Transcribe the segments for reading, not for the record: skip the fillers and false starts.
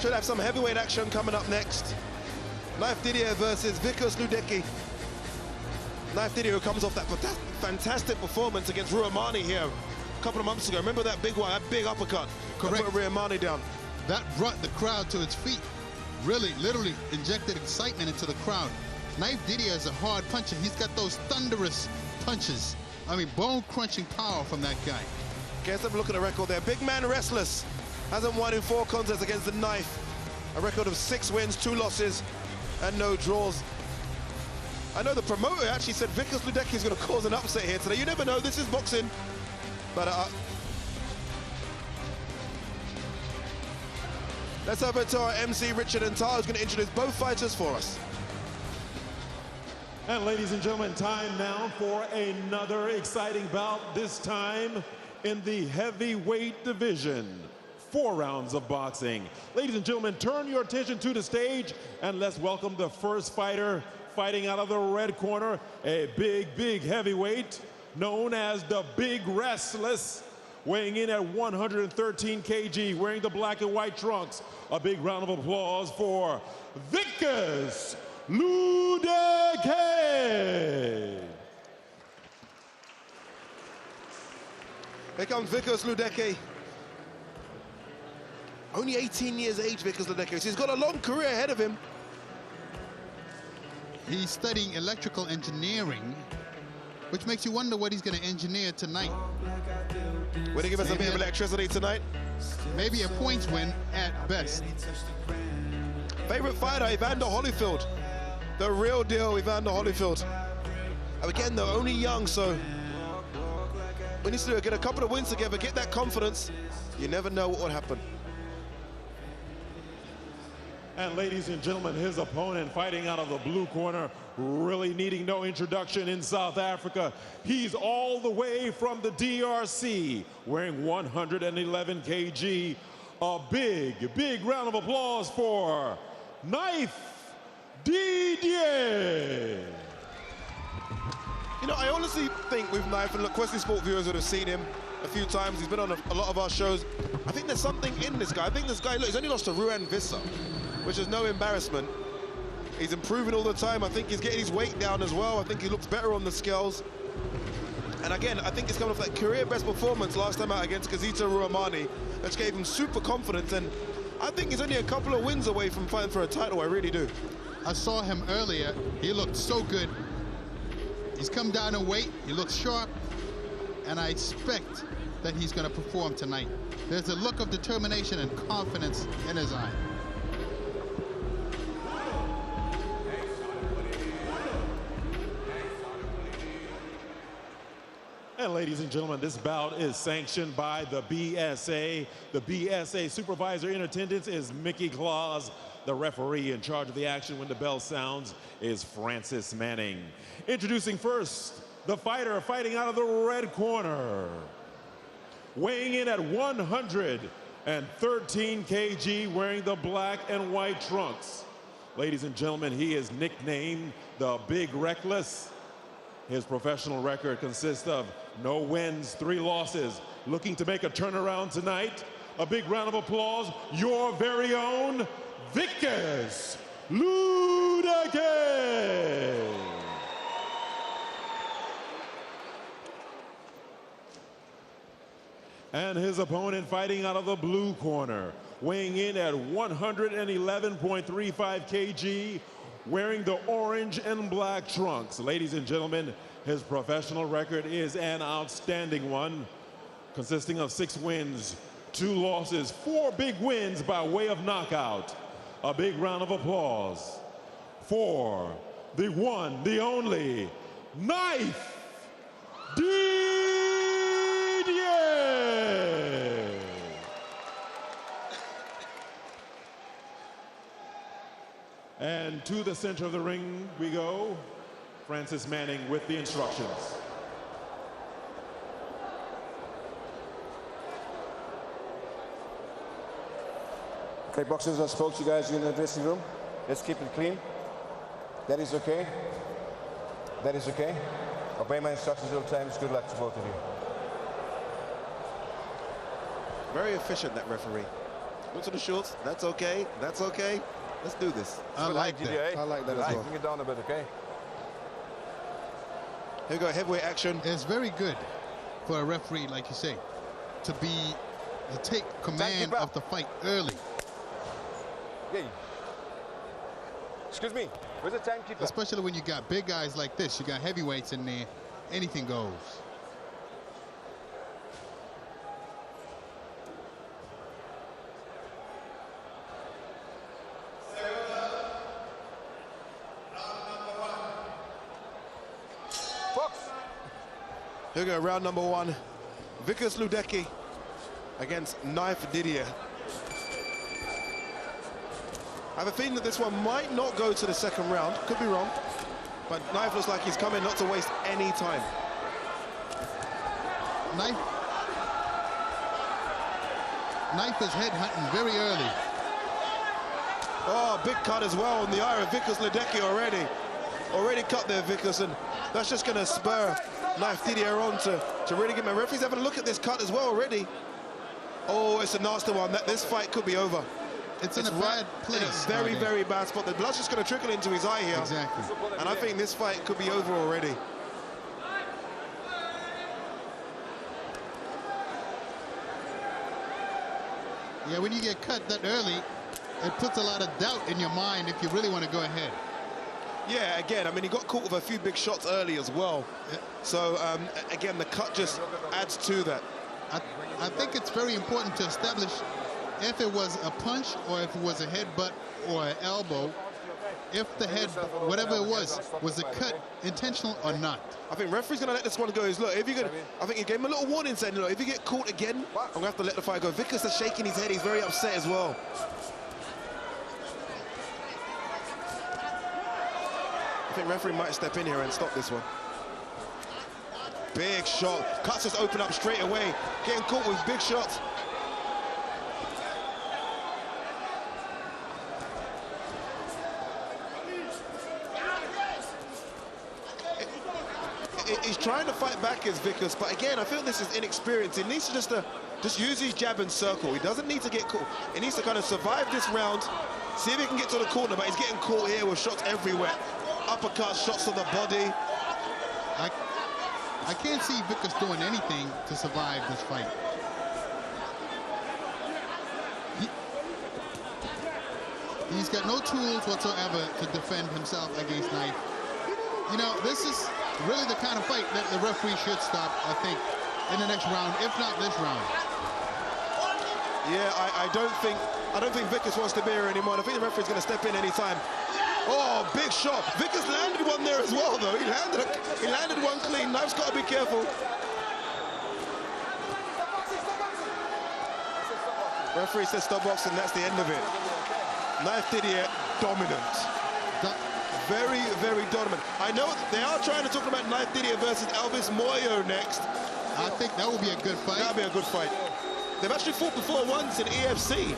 Should have some heavyweight action coming up next. Knife Didier versus wikus ludeke. Knife Didier, who comes off that fantastic performance against Ruamani here a couple of months ago. Remember that big one, that big uppercut? Correct. Put Ruamani down. That brought the crowd to its feet. Really, literally injected excitement into the crowd. Knife Didier is a hard puncher. He's got those thunderous punches. I mean, bone-crunching power from that guy. Okay, let's have a look at the record there. Big man restless. Hasn't won in 4 contests against the Knife. A record of 6 wins, 2 losses, and no draws. I know the promoter actually said wikus ludeke is going to cause an upset here today. You never know, this is boxing. But let's over to our MC, Richard and Tar, who's going to introduce both fighters for us. And ladies and gentlemen, time now for another exciting bout, this time in the heavyweight division. 4 rounds of boxing. Ladies and gentlemen, turn your attention to the stage and let's welcome the first fighter fighting out of the red corner, a big heavyweight known as the Big Restless, weighing in at 113 kg, wearing the black and white trunks. A big round of applause for wikus ludeke. Here comes wikus ludeke. Only 18 years age, wikus ludeke. So he's got a long career ahead of him. He's studying electrical engineering, which makes you wonder what he's going to engineer tonight. Will he give us a bit of electricity tonight? Maybe a points win at best. Favorite fighter, Evander Holyfield. The real deal, Evander Holyfield. Again, though, only young, so we need to get a couple of wins together, get that confidence. You never know what will happen. And ladies and gentlemen, his opponent fighting out of the blue corner, really needing no introduction in South Africa. He's all the way from the DRC, wearing 111 kg. A big round of applause for Knife Didier. You know, I honestly think with Knife, and look, Kwese Sport viewers would have seen him a few times. He's been on a lot of our shows. I think there's something in this guy. I think this guy, look, he's only lost to Ruan Vissa, which is no embarrassment. He's improving all the time. I think he's getting his weight down as well. I think he looks better on the scales. And again, I think he's coming off that career best performance last time out against Kazita Ruamani, which gave him super confidence. And I think he's only a couple of wins away from fighting for a title. I really do. I saw him earlier. He looked so good. He's come down in weight. He looks sharp. And I expect that he's going to perform tonight. There's a look of determination and confidence in his eye. And ladies and gentlemen, this bout is sanctioned by the BSA. The BSA supervisor in attendance is Mickey Claus. The referee in charge of the action when the bell sounds is Francis Manning. Introducing first, the fighter fighting out of the red corner. Weighing in at 113 kg, wearing the black and white trunks. Ladies and gentlemen, he is nicknamed the Big Reckless. His professional record consists of no wins, 3 losses. Looking to make a turnaround tonight. A big round of applause, your very own wikus ludeke. And his opponent fighting out of the blue corner, weighing in at 111.35 kg, wearing the orange and black trunks. Ladies and gentlemen, his professional record is an outstanding one, consisting of 6 wins, 2 losses, 4 big wins by way of knockout. A big round of applause for the one, the only, Knife Didier. And to the center of the ring we go. Francis Manning with the instructions. Okay, boxers, I spoke to you guys in the dressing room. Let's keep it clean. That is okay. That is okay. Obey my instructions all the time. Good luck to both of you. Very efficient, that referee. Go to the shorts. That's okay. That's okay. Let's do this. I like Didier, that. I like that as well. Bring it down a bit, okay? Here we go, heavyweight action. It's very good for a referee, like you say, to take command of the fight early. Yay. Excuse me, where's the timekeeper? Especially when you got big guys like this. You got heavyweights in there. Anything goes. Here we go, round number 1. Wikus Ludeke against Knife Didier. I have a feeling that this one might not go to the second round. Could be wrong. But Knife looks like he's coming not to waste any time. Knife is head hunting very early. Oh, big cut as well on the eye of Wikus Ludeke already. Already cut there, Wikus, and that's just going to spur Knife Didier on to really get my referees having a look at this cut as well already. Oh, it's a nasty one. This fight could be over. It's in a bad place. In a very, very bad spot. The blood's just going to trickle into his eye here. Exactly. And I think this fight could be over already. Yeah, when you get cut that early, it puts a lot of doubt in your mind if you really want to go ahead. Yeah, again, I mean, he got caught with a few big shots early as well. Yeah. So, again, the cut just adds to that. I think it's very important to establish if it was a punch or if it was a headbutt or an elbow, if the head, whatever it was a cut intentional or not. I think referee's going to let this one go. Look, if you're going, I think he gave him a little warning saying, look, if you get caught again, I'm going to have to let the fight go. Wikus is shaking his head. He's very upset as well. I think referee might step in here and stop this one. Big shot. Cuts just open up straight away. Getting caught with big shots. He's trying to fight back as Wikus, but again, I feel this is inexperience. He needs to just use his jab and circle. He doesn't need to get caught. He needs to kind of survive this round, see if he can get to the corner, but he's getting caught here with shots everywhere. Uppercuts, shots to the body. I can't see Wikus doing anything to survive this fight. He's got no tools whatsoever to defend himself against Knife. You know, this is really the kind of fight that the referee should stop, I think, in the next round, if not this round. Yeah, I don't think Wikus wants to be here anymore. I think the referee's going to step in any time. Oh, big shot. Wikus landed one there as well, though. He landed one clean. Knife's got to be careful. Referee says stop boxing, that's the end of it. Knife Didier, dominant. Very, very dominant. I know they are trying to talk about Knife Didier versus Elvis Moyo next. I think that would be a good fight. That would be a good fight. They've actually fought before once in EFC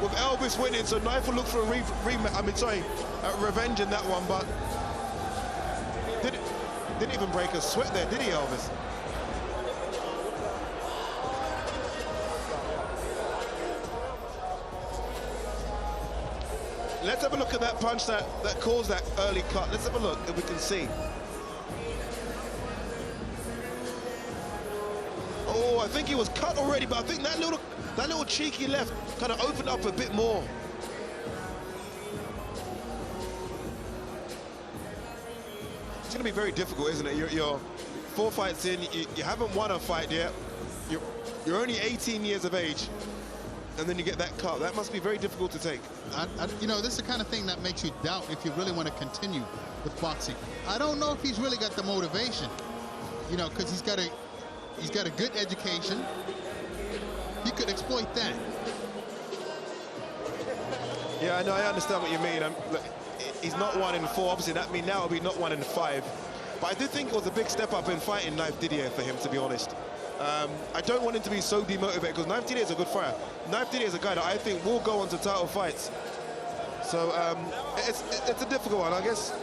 with Elvis winning, so Knife will look for a revenge in that one, but didn't even break a sweat there, did he, Elvis? Let's have a look at that punch that caused that early cut. Let's have a look if we can see. Oh, I think he was cut already, but I think that little cheeky left kind of opened up a bit more. It's going to be very difficult, isn't it? You're 4 fights in, you haven't won a fight yet. You're only 18 years of age, and then you get that cut. That must be very difficult to take. You know, this is the kind of thing that makes you doubt if you really want to continue with boxing. I don't know if he's really got the motivation, you know, because he's got a good education. He could exploit that. Yeah, I know, I understand what you mean. Look, he's not 1 in 4. Obviously, that means now it'll be not 1 in 5. But I did think it was a big step up in fighting Knife Didier for him, to be honest. I don't want him to be so demotivated because Knife Didier is a good fighter. Knife Didier is a guy that I think will go on to title fights. So it's a difficult one. I guess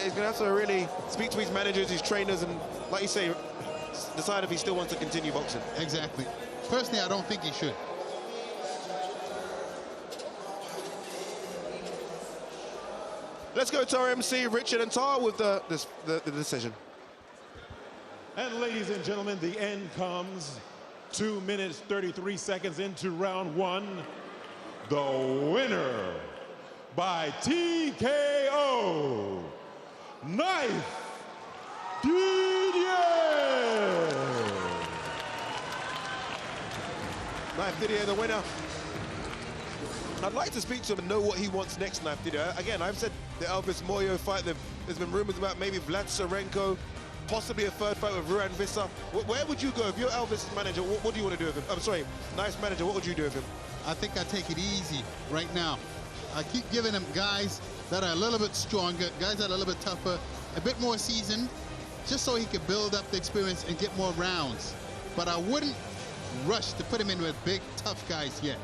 he's going to have to really speak to his managers, his trainers, and, like you say, decide if he still wants to continue boxing. Exactly. Personally, I don't think he should. Let's go to our MC, Richard and Tar, with the decision. And ladies and gentlemen, the end comes 2 minutes, 33 seconds into round one. The winner by TKO, Knife Didier. Knife Didier, the winner. I'd like to speak to him and know what he wants next, Knife Didier. Again, I've said the Elvis Moyo fight. There's been rumors about maybe Vlad Tsarenko, possibly a third fight with Ruan Vissa. Where would you go if you're Elvis' manager? What do you want to do with him? I'm sorry, Knife's manager, what would you do with him? I think I take it easy right now. I keep giving him guys that are a little bit stronger, guys that are a little bit tougher, a bit more seasoned, just so he could build up the experience and get more rounds. But I wouldn't rush to put him in with big, tough guys yet.